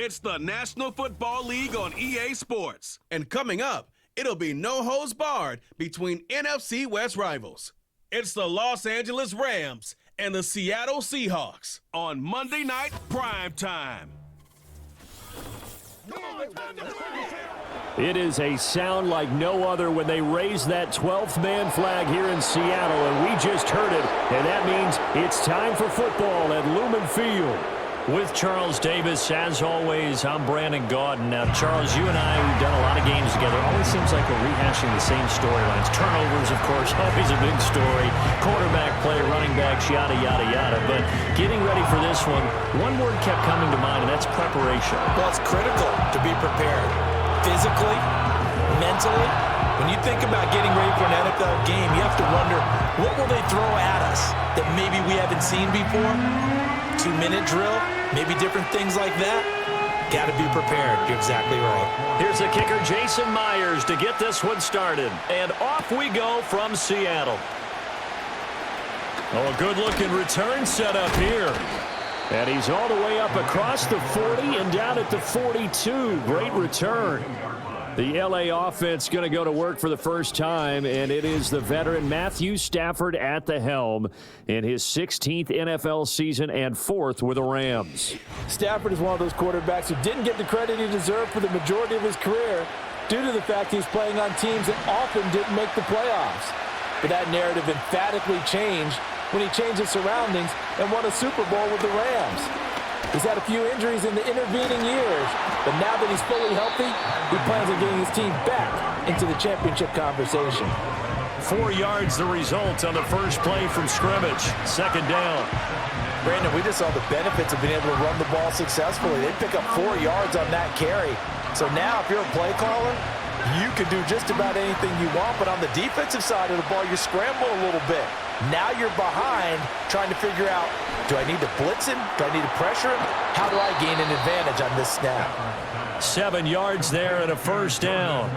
It's the National Football League on EA Sports. And coming up, it'll be no holds barred between NFC West rivals. It's the Los Angeles Rams and the Seattle Seahawks on Monday Night Prime Time. It is a sound like no other when they raise that 12th man flag here in Seattle, and we just heard it, and that means it's time for football at Lumen Field. With Charles Davis, as always, I'm Brandon Gaudin. Now, Charles, you and I, we've done a lot of games together. Always seems like we're rehashing the same storylines. Turnovers, of course, always a big story. Quarterback play, running backs, yada, yada, yada. But getting ready for this one word kept coming to mind, and that's preparation. Well, it's critical to be prepared. Physically, mentally. When you think about getting ready for an NFL game, you have to wonder, what will they throw at us that maybe we haven't seen before? 2-minute drill, maybe different things like that. Got to be prepared. You're exactly right. Here's the kicker, Jason Myers, to get this one started. And off we go from Seattle. Oh, a good-looking return set up here. And he's all the way up across the 40 and down at the 42. Great return. The LA offense going to go to work for the first time, and it is the veteran Matthew Stafford at the helm in his 16th NFL season and 4th with the Rams. Stafford is one of those quarterbacks who didn't get the credit he deserved for the majority of his career due to the fact he's playing on teams that often didn't make the playoffs. But that narrative emphatically changed when he changed his surroundings and won a Super Bowl with the Rams. He's had a few injuries in the intervening years, but now that he's fully healthy, he plans on getting his team back into the championship conversation. 4 yards the result on the first play from scrimmage. Second down. Brandon, we just saw the benefits of being able to run the ball successfully. They pick up 4 yards on that carry. So now if you're a play caller, you can do just about anything you want, but on the defensive side of the ball, you're scrambling a little bit. Now you're behind trying to figure out, do I need to blitz him? Do I need to pressure him? How do I gain an advantage on this snap? 7 yards there and a first down.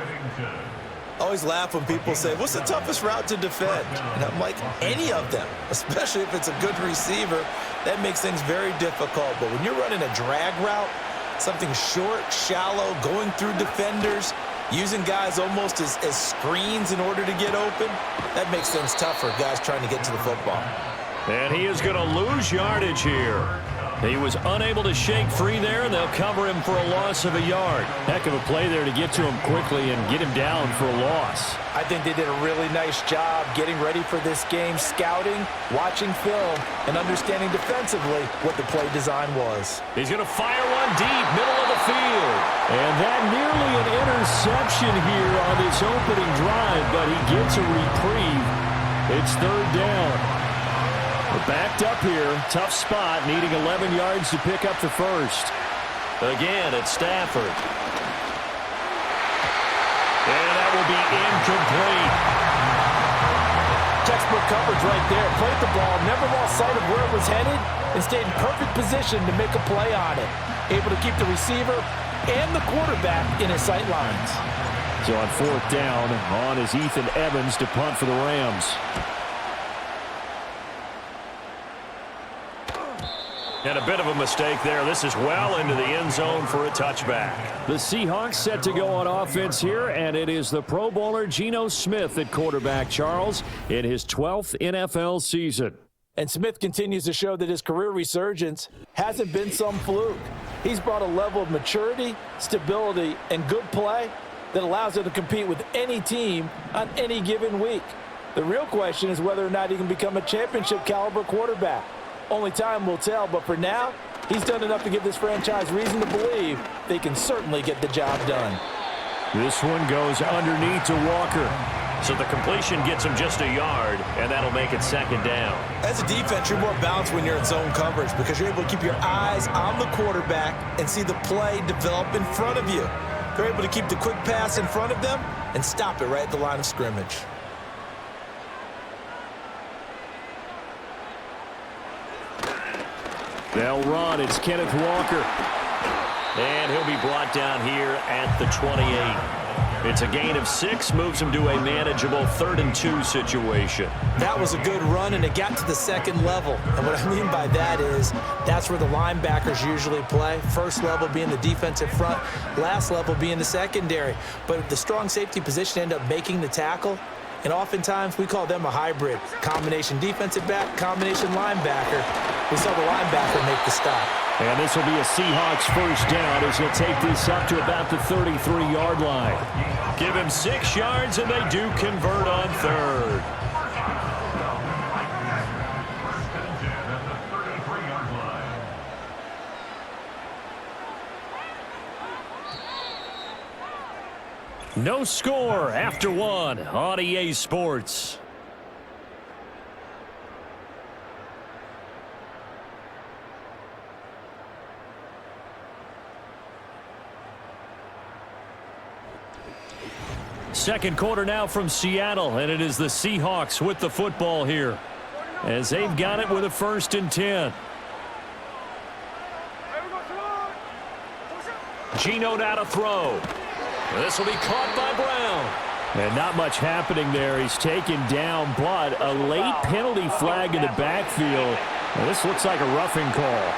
I always laugh when people say, what's the toughest route to defend? And I'm like, any of them, especially if it's a good receiver. That makes things very difficult. But when you're running a drag route, something short, shallow, going through defenders, using guys almost as screens in order to get open, that makes things tough for guys trying to get to the football. And he is going to lose yardage here. He was unable to shake free there, and they'll cover him for a loss of a yard. Heck of a play there to get to him quickly and get him down for a loss. I think they did a really nice job getting ready for this game, scouting, watching film, and understanding defensively what the play design was. He's going to fire one deep, middle of the field. And that nearly an interception here on this opening drive, but he gets a reprieve. It's third down. We're backed up here. Tough spot, needing 11 yards to pick up the first. Again, it's Stafford. And that will be incomplete. Textbook coverage right there. Played the ball, never lost sight of where it was headed, and stayed in perfect position to make a play on it. Able to keep the receiver and the quarterback in his sight lines. So on fourth down, on is Ethan Evans to punt for the Rams. And a bit of a mistake there. This is well into the end zone for a touchback. The Seahawks set to go on offense here, and it is the Pro Bowler Geno Smith at quarterback, Charles, in his 12th NFL season. And Smith continues to show that his career resurgence hasn't been some fluke. He's brought a level of maturity, stability, and good play that allows him to compete with any team on any given week. The real question is whether or not he can become a championship caliber quarterback. Only time will tell, but for now, he's done enough to give this franchise reason to believe they can certainly get the job done. This one goes underneath to Walker. So the completion gets him just a yard, and that'll make it second down. As a defense, you're more balanced when you're in zone coverage because you're able to keep your eyes on the quarterback and see the play develop in front of you. They're able to keep the quick pass in front of them and stop it right at the line of scrimmage. They'll run. It's Kenneth Walker. And he'll be brought down here at the 28. It's a gain of 6, moves them to a manageable 3rd and 2 situation. That was a good run, and it got to the second level. And what I mean by that is that's where the linebackers usually play. First level being the defensive front, last level being the secondary. But the strong safety position ended up making the tackle. And oftentimes we call them a hybrid. Combination defensive back, combination linebacker. We saw the linebacker make the stop. And this will be a Seahawks first down as he'll take this up to about the 33-yard line. Give him 6 yards, and they do convert on 3rd. No score after 1 on EA Sports. Second quarter now from Seattle, and it is the Seahawks with the football here as they've got it with a 1st and 10. Geno now to throw. This will be caught by Brown. And not much happening there. He's taken down, but a late penalty flag in the backfield. Now, this looks like a roughing call.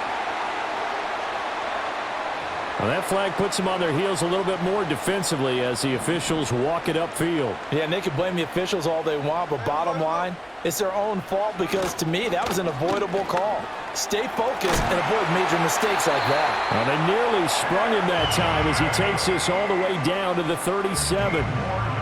Well, that flag puts them on their heels a little bit more defensively as the officials walk it upfield. Yeah, and they can blame the officials all they want, but bottom line, it's their own fault because, to me, that was an avoidable call. Stay focused and avoid major mistakes like that. Well, they nearly sprung him that time as he takes this all the way down to the 37.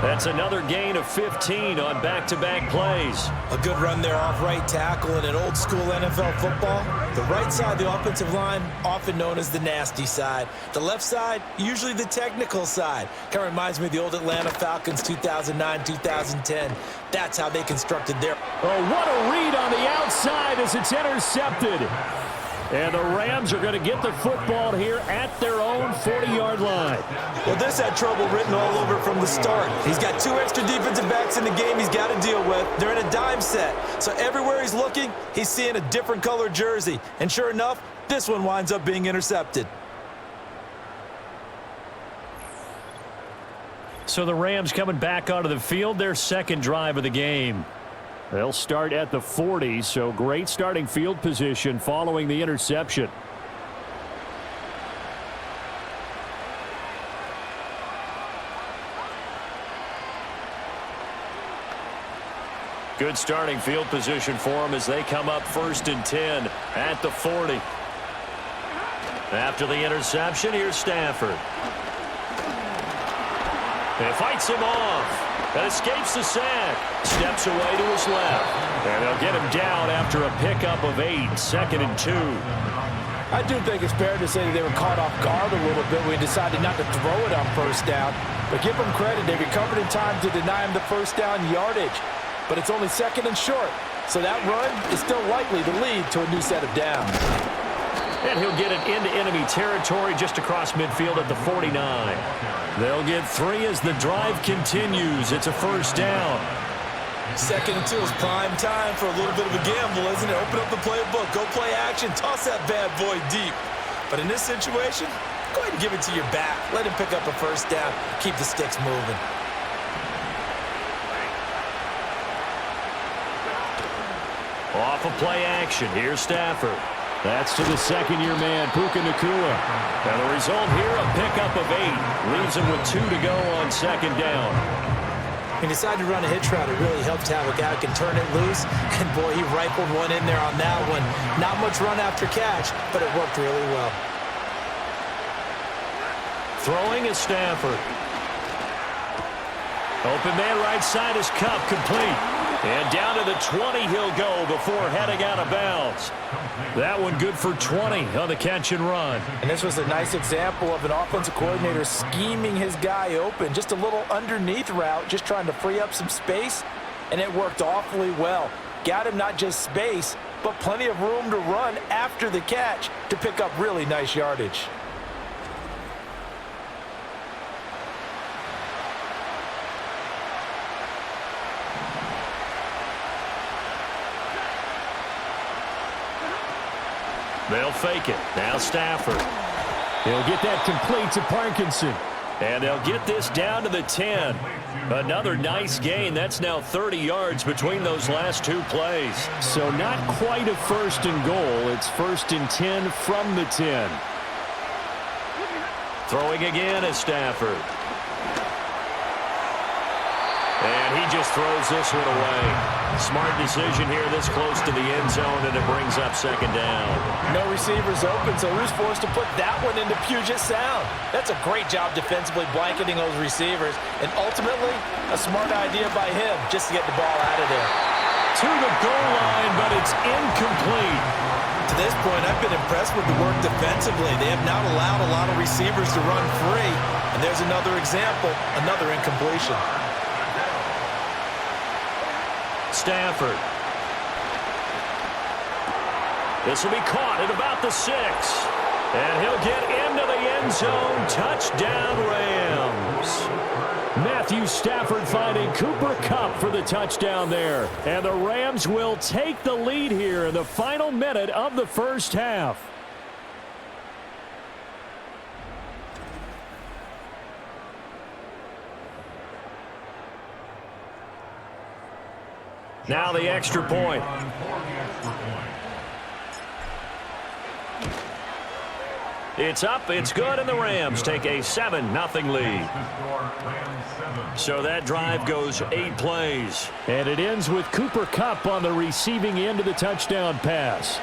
That's another gain of 15 on back-to-back plays. A good run there off right tackle in an old-school NFL football. The right side of the offensive line, often known as the nasty side. The left side, usually the technical side. Kind of reminds me of the old Atlanta Falcons 2009-2010. That's how they constructed their... Oh, what a read on the outside as it's intercepted. And the Rams are going to get the football here at their own 40-yard line. Well, this had trouble written all over from the start. He's got 2 extra defensive backs in the game he's got to deal with. They're in a dime set. So everywhere he's looking, he's seeing a different color jersey. And sure enough, this one winds up being intercepted. So the Rams coming back onto the field, their second drive of the game. They'll start at the 40, so great starting field position following the interception. Good starting field position for them as they come up 1st and 10 at the 40. After the interception, here's Stafford. He fights him off. And escapes the sack. Steps away to his left. And they'll get him down after a pickup of 8. 2nd and 2. I do think it's fair to say that they were caught off guard a little bit when we decided not to throw it on 1st down. But give them credit. They recovered in time to deny him the 1st down yardage. But it's only 2nd and short. So that run is still likely to lead to a new set of downs. And he'll get it into enemy territory just across midfield at the 49. They'll get 3 as the drive continues. It's a 1st down. 2nd and 2 is prime time for a little bit of a gamble, isn't it? Open up the playbook, go play action, toss that bad boy deep. But in this situation, go ahead and give it to your back. Let him pick up a 1st down, keep the sticks moving. Off of play action, here's Stafford. That's to the 2nd-year man, Puka Nacua. And the result here, a pickup of 8. Leaves him with 2 to go on 2nd down. He decided to run a hitch route. It really helped to have a guy who can turn it loose. And, boy, he rifled one in there on that one. Not much run after catch, but it worked really well. Throwing is Stafford. Open man right side is Cup, complete. And down to the 20 he'll go before heading out of bounds. That one good for 20 on the catch and run. And this was a nice example of an offensive coordinator scheming his guy open. Just a little underneath route, just trying to free up some space, and it worked awfully well. Got him not just space, but plenty of room to run after the catch to pick up really nice yardage. They'll fake it. Now Stafford. He'll get that complete to Parkinson. And they'll get this down to the 10. Another nice gain. That's now 30 yards between those last two plays. So not quite a first and goal. It's first and 10 from the 10. Throwing again is Stafford. And he just throws this one away. Smart decision here this close to the end zone, and it brings up second down. No receivers open, so who's forced to put that one into Puget Sound? That's a great job defensively blanketing those receivers, and ultimately a smart idea by him just to get the ball out of there. To the goal line, but it's incomplete. To this point, I've been impressed with the work defensively. They have not allowed a lot of receivers to run free, and there's another example, another incompletion. Stafford. This will be caught at about the 6. And he'll get into the end zone. Touchdown, Rams. Matthew Stafford finding Cooper Kupp for the touchdown there. And the Rams will take the lead here in the final minute of the first half. Now the extra point. It's up, it's good, and the Rams take a 7-0 lead. So that drive goes 8 plays. And it ends with Cooper Kupp on the receiving end of the touchdown pass.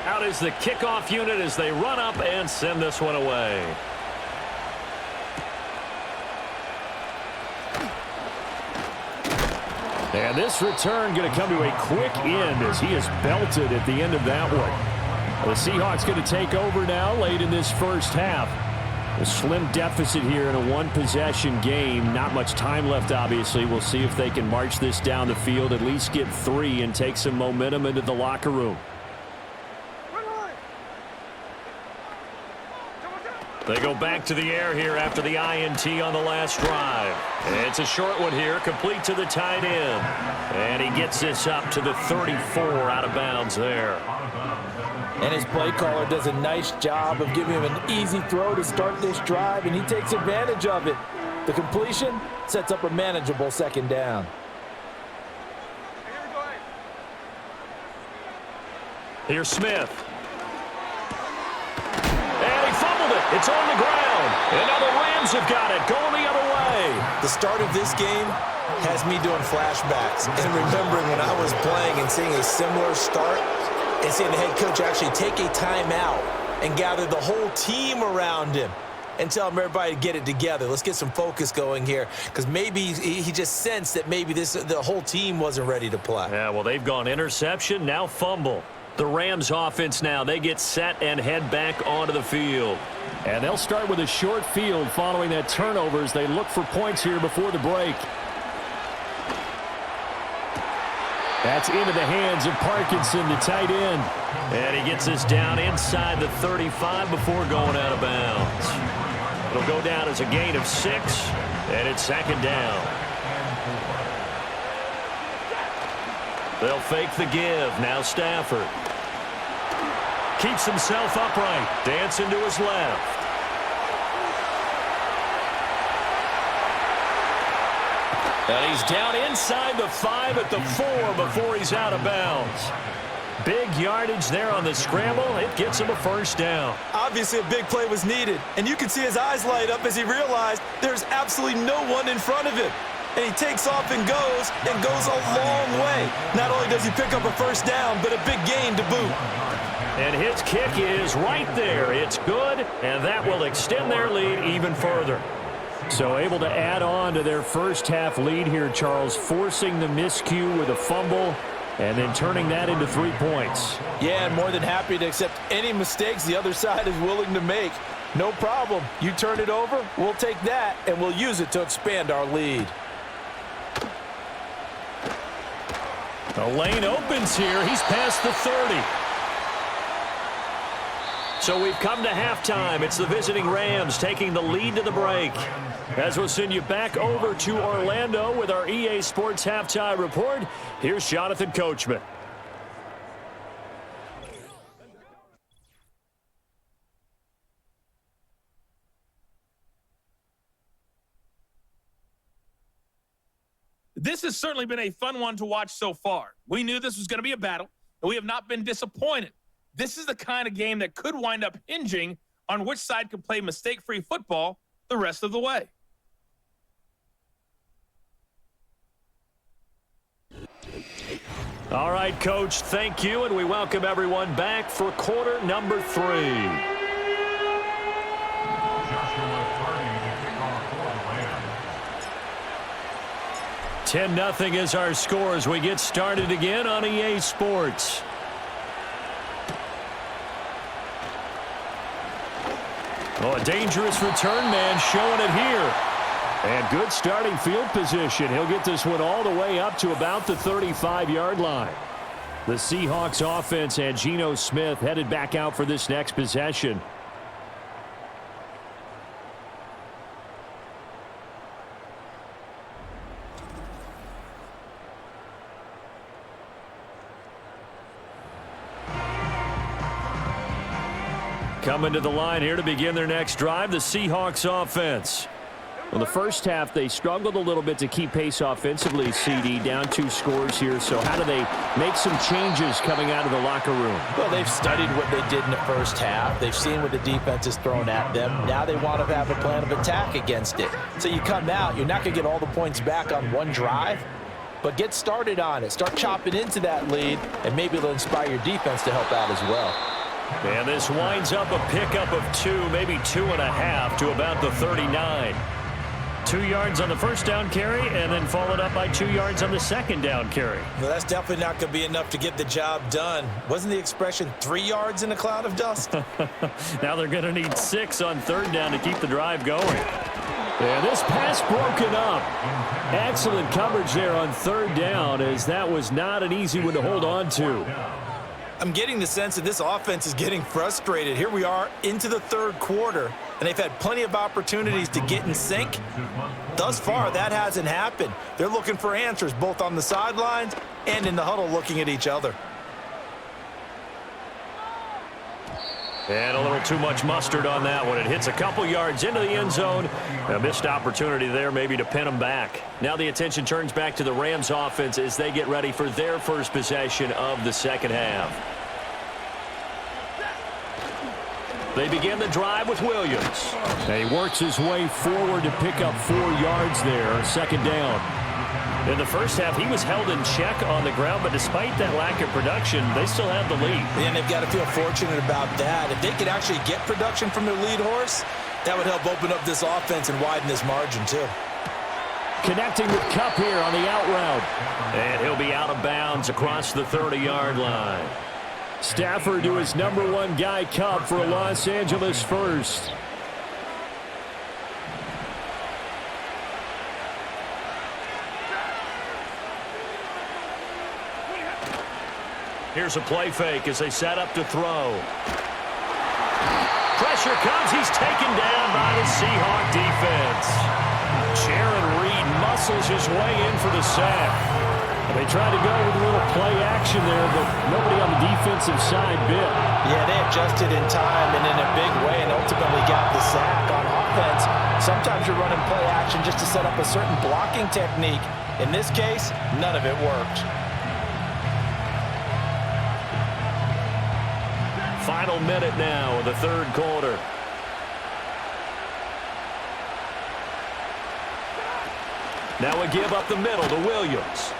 Out is the kickoff unit as they run up and send this one away. And this return going to come to a quick end as he is belted at the end of that one. The Seahawks going to take over now late in this first half. A slim deficit here in a one-possession game. Not much time left, obviously. We'll see if they can march this down the field, at least get 3 and take some momentum into the locker room. They go back to the air here after the INT on the last drive. It's a short one here, complete to the tight end. And he gets this up to the 34 out of bounds there. And his play caller does a nice job of giving him an easy throw to start this drive, and he takes advantage of it. The completion sets up a manageable second down. Here's Smith. And he fumbled it. It's on the ground. And now the Rams have got it, going the other way. The start of this game has me doing flashbacks and remembering when I was playing and seeing a similar start and seeing the head coach actually take a timeout and gather the whole team around him and tell everybody to get it together. Let's get some focus going here, because maybe he just sensed that maybe the whole team wasn't ready to play. Yeah, well, they've gone interception, now fumble. The Rams offense now, they get set and head back onto the field. And they'll start with a short field following that turnover as they look for points here before the break. That's into the hands of Parkinson, the tight end. And he gets this down inside the 35 before going out of bounds. It'll go down as a gain of 6, and it's second down. They'll fake the give. Now Stafford. Keeps himself upright. Dancing to his left. And he's down inside the 5 at the 4 before he's out of bounds. Big yardage there on the scramble. It gets him a first down. Obviously, a big play was needed, and you can see his eyes light up as he realized there's absolutely no one in front of him. And he takes off and goes a long way. Not only does he pick up a first down, but a big gain to boot. And his kick is right there. It's good, and that will extend their lead even further. So able to add on to their first half lead here, Charles, forcing the miscue with a fumble and then turning that into 3 points. Yeah, and more than happy to accept any mistakes the other side is willing to make. No problem. You turn it over, we'll take that, and we'll use it to expand our lead. The lane opens here. He's past the 30. So we've come to halftime. It's the visiting Rams taking the lead to the break. As we'll send you back over to Orlando with our EA Sports Halftime Report, here's Jonathan Coachman. This has certainly been a fun one to watch so far. We knew this was going to be a battle, and we have not been disappointed. This is the kind of game that could wind up hinging on which side can play mistake-free football the rest of the way. All right, Coach, thank you, and we welcome everyone back for quarter number 3. 10-0 is our score as we get started again on EA Sports. Oh, a dangerous return man showing it here. And good starting field position. He'll get this one all the way up to about the 35-yard line. The Seahawks offense and Geno Smith headed back out for this next possession. Coming to the line here to begin their next drive, the Seahawks offense. Well, the first half, they struggled a little bit to keep pace offensively, CD, down 2 scores here. So how do they make some changes coming out of the locker room? Well, they've studied what they did in the first half. They've seen what the defense has thrown at them. Now they want to have a plan of attack against it. So you come out, you're not going to get all the points back on one drive, but get started on it. Start chopping into that lead, and maybe it'll inspire your defense to help out as well. And this winds up a pickup of 2, maybe 2.5 to about the 39. 2 yards on the first down carry, and then followed up by 2 yards on the second down carry. Well, that's definitely not going to be enough to get the job done. Wasn't the expression 3 yards in a cloud of dust? Now they're going to need 6 on third down to keep the drive going. And this pass broken up. Excellent coverage there on third down, as that was not an easy one to hold on to. I'm getting the sense that this offense is getting frustrated. Here we are into the third quarter, and they've had plenty of opportunities to get in sync. Thus far, that hasn't happened. They're looking for answers both on the sidelines and in the huddle looking at each other. And a little too much mustard on that one. It hits a couple yards into the end zone. A missed opportunity there maybe to pin them back. Now the attention turns back to the Rams offense as they get ready for their first possession of the second half. They begin the drive with Williams. And he works his way forward to pick up 4 yards there, second down. In the first half, he was held in check on the ground, but despite that lack of production, they still have the lead. And they've got to feel fortunate about that. If they could actually get production from their lead horse, that would help open up this offense and widen this margin too. Connecting with Kupp here on the out route. And he'll be out of bounds across the 30-yard line. Stafford to his number 1 guy, Kupp, for a Los Angeles first. Here's a play fake as they set up to throw. Pressure comes. He's taken down by the Seahawk defense. Jaron Reed muscles his way in for the sack. They tried to go with a little play action there, but nobody on the defensive side bit. Yeah, they adjusted in time and in a big way and ultimately got the sack. On offense, sometimes you're running play action just to set up a certain blocking technique. In this case, none of it worked. Final minute now of the third quarter. Now we give up the middle to Williams.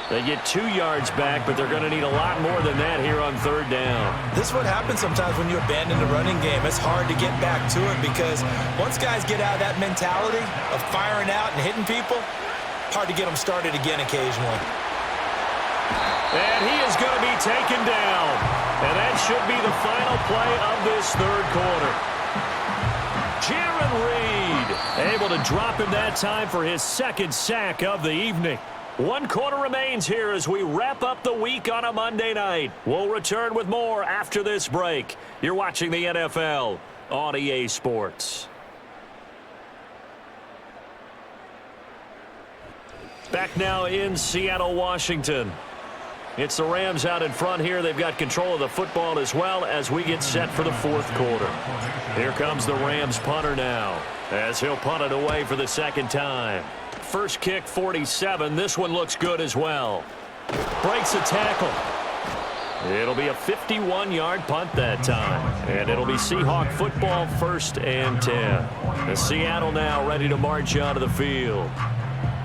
They get 2 yards back, but they're going to need a lot more than that here on third down. This is what happens sometimes when you abandon the running game. It's hard to get back to it because once guys get out of that mentality of firing out and hitting people, hard to get them started again occasionally. And he is going to be taken down. And that should be the final play of this third quarter. Jaron Reed able to drop him that time for his second sack of the evening. 1 quarter remains here as we wrap up the week on a Monday night. We'll return with more after this break. You're watching the NFL on EA Sports. Back now in Seattle, Washington. It's the Rams out in front here. They've got control of the football as well as we get set for the fourth quarter. Here comes the Rams punter now as he'll punt it away for the second time. first kick 47. This one looks good as well. Breaks a tackle. It'll be a 51-yard punt that time. And it'll be Seahawk football, 1st and 10. The Seattle now ready to march onto the field.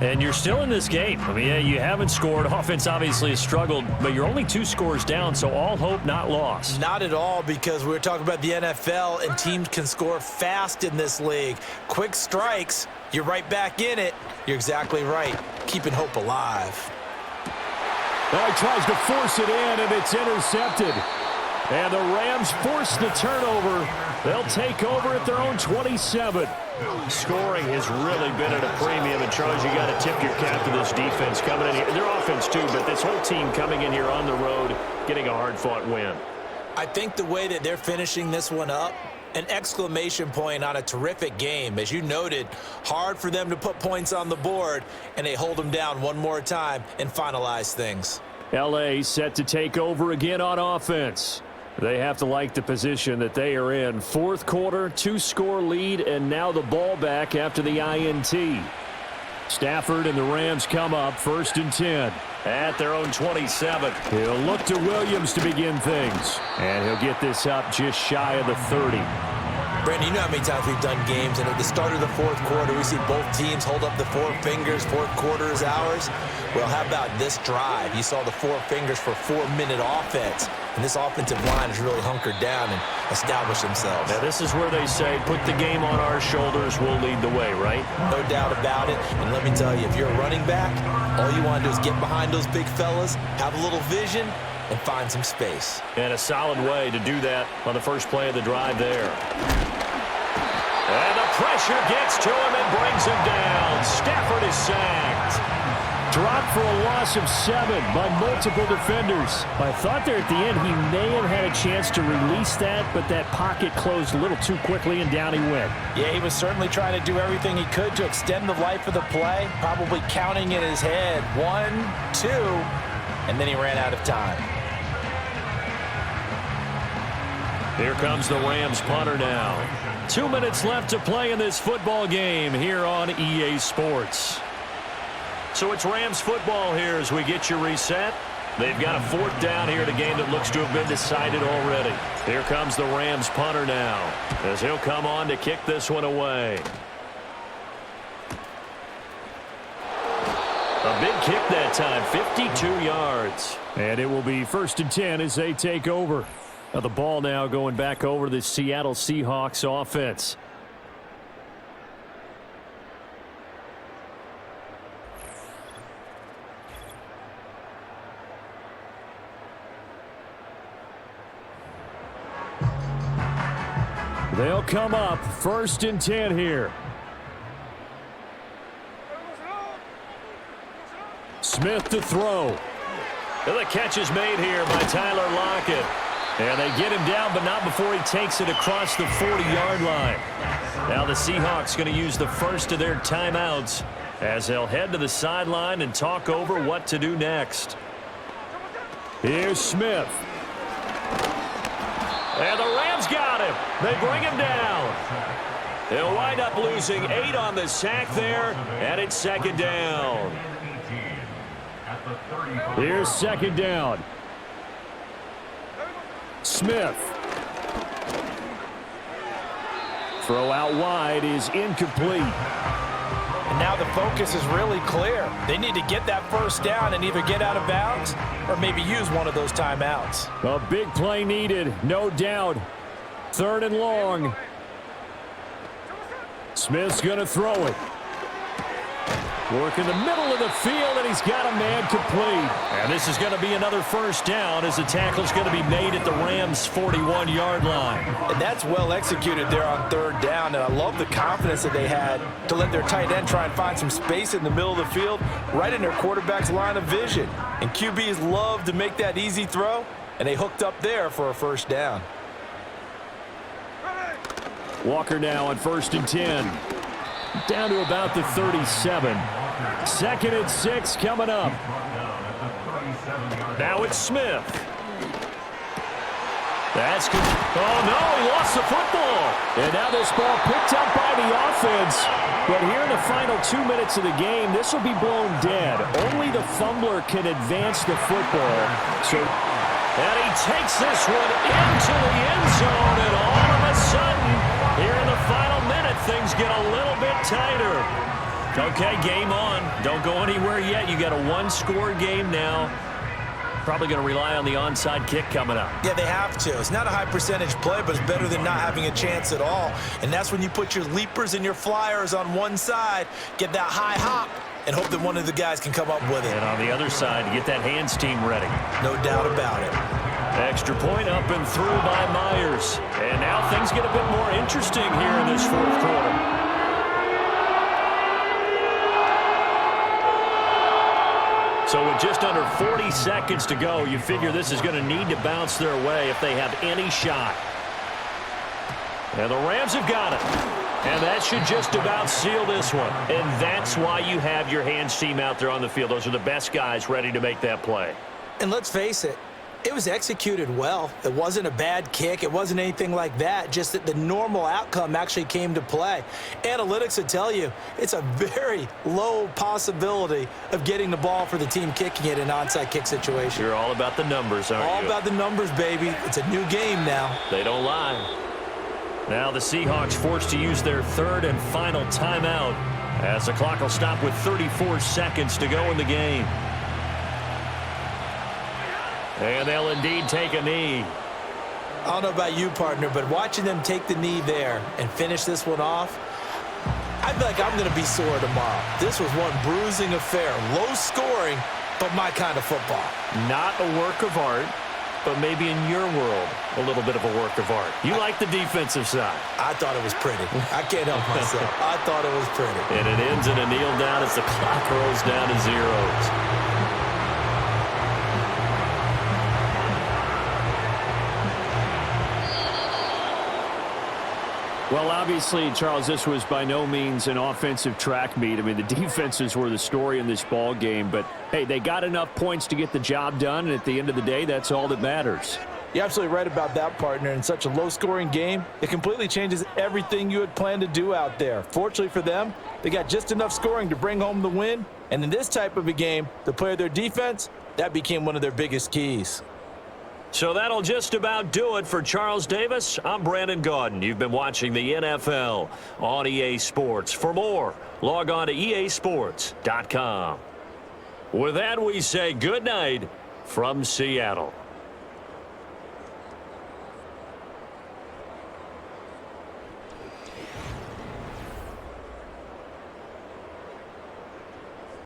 And you're still in this game. I mean, yeah, you haven't scored. Offense obviously has struggled, but you're only 2 scores down, so all hope not lost. Not at all, because we're talking about the NFL, and teams can score fast in this league. Quick strikes, you're right back in it. You're exactly right. Keeping hope alive. Well, he tries to force it in, and it's intercepted. And the Rams force the turnover. They'll take over at their own 27. Scoring has really been at a premium, and Charles, you got to tip your cap to this defense coming in here. Their offense too, but this whole team coming in here on the road, getting a hard-fought win. I think the way that they're finishing this one up, an exclamation point on a terrific game. As you noted, hard for them to put points on the board, and they hold them down one more time and finalize things. L.A. set to take over again on offense. They have to like the position that they are in. 4th quarter, 2-score lead, and now the ball back after the INT. Stafford and the Rams come up 1st and 10. At their own 27. He'll look to Williams to begin things. And he'll get this up just shy of the 30. Brandon, you know how many times we've done games, and at the start of the 4th quarter, we see both teams hold up the 4 fingers, 4th quarter is ours. Well, how about this drive? You saw the 4 fingers for 4-minute offense, and this offensive line has really hunkered down and established themselves. Now, this is where they say, put the game on our shoulders, we'll lead the way, right? No doubt about it, and let me tell you, if you're a running back, all you want to do is get behind those big fellas, have a little vision, and find some space. And a solid way to do that on the first play of the drive there. And the pressure gets to him and brings him down. Stafford is sacked. Dropped for a loss of 7 by multiple defenders. I thought there at the end he may have had a chance to release that, but that pocket closed a little too quickly, and down he went. Yeah, he was certainly trying to do everything he could to extend the life of the play, probably counting in his head 1, 2, and then he ran out of time. Here comes the Rams punter now. 2 minutes left to play in this football game here on EA Sports. So it's Rams football here as we get you reset. They've got a 4th down here in a game that looks to have been decided already. Here comes the Rams punter now as he'll come on to kick this one away. A big kick that time, 52 yards. And it will be 1st and 10 as they take over. Now the ball now going back over to the Seattle Seahawks offense. They'll come up 1st and 10 here. Smith to throw. And the catch is made here by Tyler Lockett. And they get him down, but not before he takes it across the 40-yard line. Now the Seahawks going to use the first of their timeouts as they'll head to the sideline and talk over what to do next. Here's Smith. And the Rams got him. They bring him down. They'll wind up losing 8 on the sack there, and it's 2nd down. Here's 2nd down. Smith. Throw out wide is incomplete. And now the focus is really clear. They need to get that 1st down and either get out of bounds or maybe use one of those timeouts. A big play needed, no doubt. 3rd and long. Smith's going to throw it. Work in the middle of the field, and he's got a man complete. And this is going to be another 1st down as the tackle's going to be made at the Rams' 41-yard line. And that's well executed there on 3rd down, and I love the confidence that they had to let their tight end try and find some space in the middle of the field, right in their quarterback's line of vision. And QBs love to make that easy throw, and they hooked up there for a 1st down. Walker now on 1st and 10. Down to about the 37. 2nd and 6 coming up. Now it's Smith. That's good. Oh, no, he lost the football. And now this ball picked up by the offense. But here in the final 2 minutes of the game, this will be blown dead. Only the fumbler can advance the football. And he takes this one into the end zone, and all of a sudden, here in the final minute, things get a little bit tighter. Okay, game on. Don't go anywhere yet. You got a one-score game now. Probably going to rely on the onside kick coming up. Yeah, they have to. It's not a high percentage play, but it's better than not having a chance at all. And that's when you put your leapers and your flyers on one side, get that high hop, and hope that one of the guys can come up with it. And on the other side, get that hands team ready. No doubt about it. Extra point up and through by Myers. And now things get a bit more interesting here in this fourth quarter. So with just under 40 seconds to go, you figure this is going to need to bounce their way if they have any shot. And the Rams have got it. And that should just about seal this one. And that's why you have your hands team out there on the field. Those are the best guys ready to make that play. And let's face it, it was executed well. It wasn't a bad kick. It wasn't anything like that. Just that the normal outcome actually came to play. Analytics would tell you it's a very low possibility of getting the ball for the team kicking it in an onside kick situation. You're all about the numbers, aren't you? All about the numbers, baby. It's a new game now. They don't lie. Now the Seahawks forced to use their third and final timeout as the clock will stop with 34 seconds to go in the game. And they'll indeed take a knee. I don't know about you, partner, but watching them take the knee there and finish this one off, I feel like I'm going to be sore tomorrow. This was one bruising affair. Low scoring, but my kind of football. Not a work of art, but maybe in your world, a little bit of a work of art. You like the defensive side. I thought it was pretty. I can't help myself. I thought it was pretty. And it ends in a kneel down as the clock rolls down to zeros. Well, obviously, Charles, this was by no means an offensive track meet. I mean, the defenses were the story in this ball game. But, hey, they got enough points to get the job done, and at the end of the day, that's all that matters. You're absolutely right about that, partner. In such a low-scoring game, it completely changes everything you had planned to do out there. Fortunately for them, they got just enough scoring to bring home the win. And in this type of a game, to play their defense, that became one of their biggest keys. So that'll just about do it for Charles Davis. I'm Brandon Gaudin. You've been watching the NFL on EA Sports. For more, log on to easports.com. With that, we say good night from Seattle.